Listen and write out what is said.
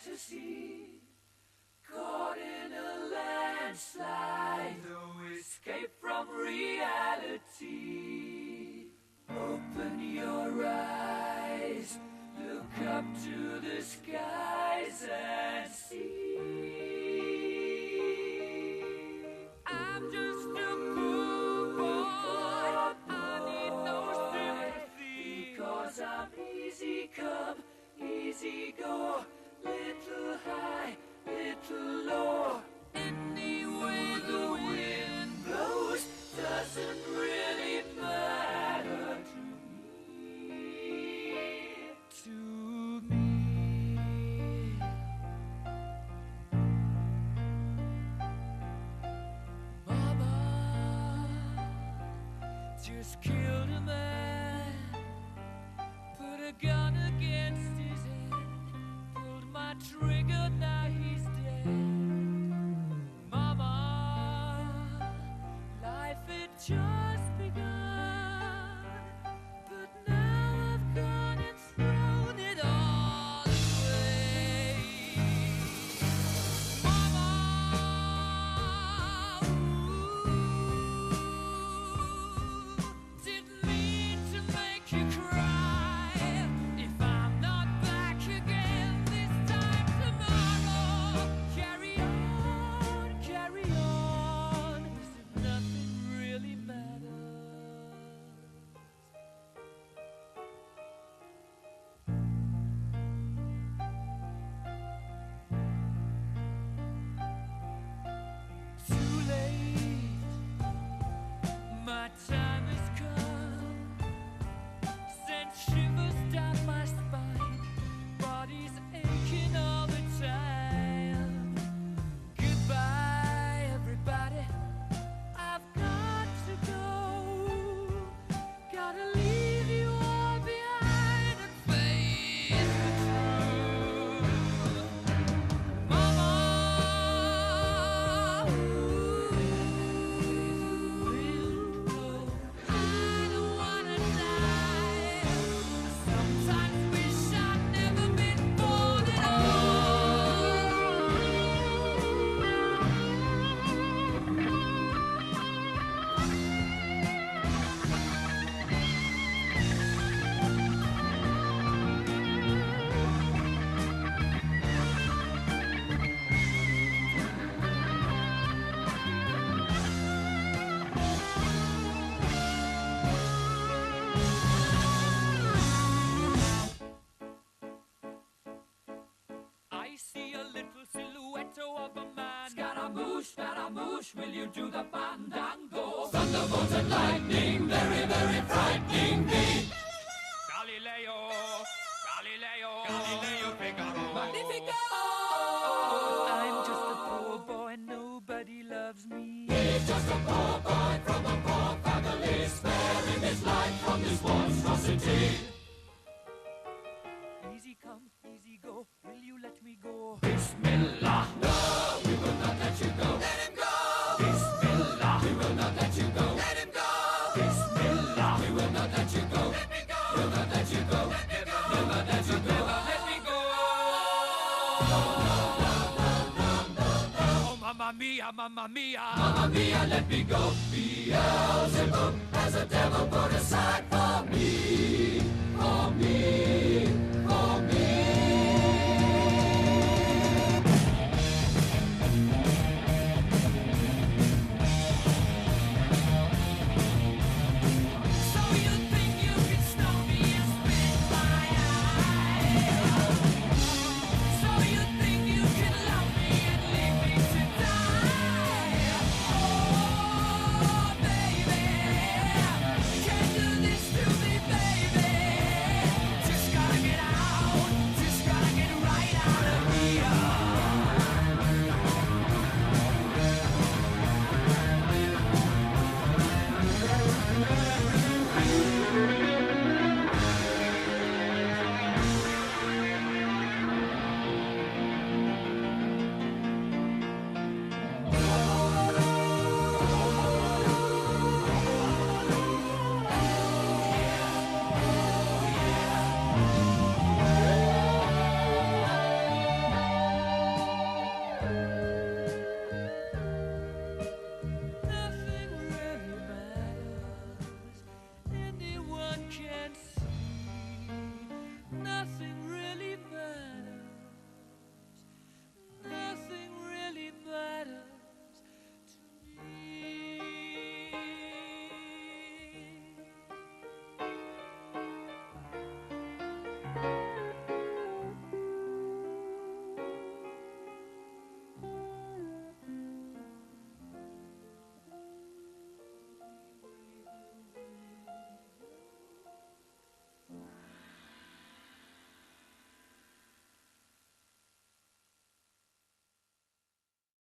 fantasy, caught in a landslide, no escape from reality. Open your eyes, look up to the skies and see. I'm just a poor boy, I need no sympathy, because I'm easy come, easy go, little high, little low. Any way the wind blows doesn't really matter to me. Mama just killed a man, put a gun against his head, pulled my trigger, now he's dead. Mama, life had just begun, but now I've gone and thrown it all away. Mama, didn't mean to make you cry. If I'm not back again this time tomorrow, carry on, as if nothing really matters. Too late, my time has come, sent shivers down my spine, body's aching all the time. Goodbye, everybody, I've got to go, gotta leave you all behind and face the truth. Mama, I don't wanna die. I sometimes wish I'd never been born at I see a little silhouette of a man. Scaramouche, will you do the fandango? Thunderbolts and lightning, very, very frightening me. Galileo, Figaro. Magnifico! I'm just a poor boy, nobody loves me. He's just a poor boy from a poor family, sparing his life from this monstrosity. Easy come, easy go, will you let me go? Bismillah, no, we will not let you go. Let him go! Bismillah, we will not let you go. Let him go! Bismillah, we will not let you go. Let me go! We'll not let you go. Let me go! We'll not let you go. Let me go! Oh, mamma mia, mamma mia. Mamma mia, let me go. Beelzebub has a devil put aside.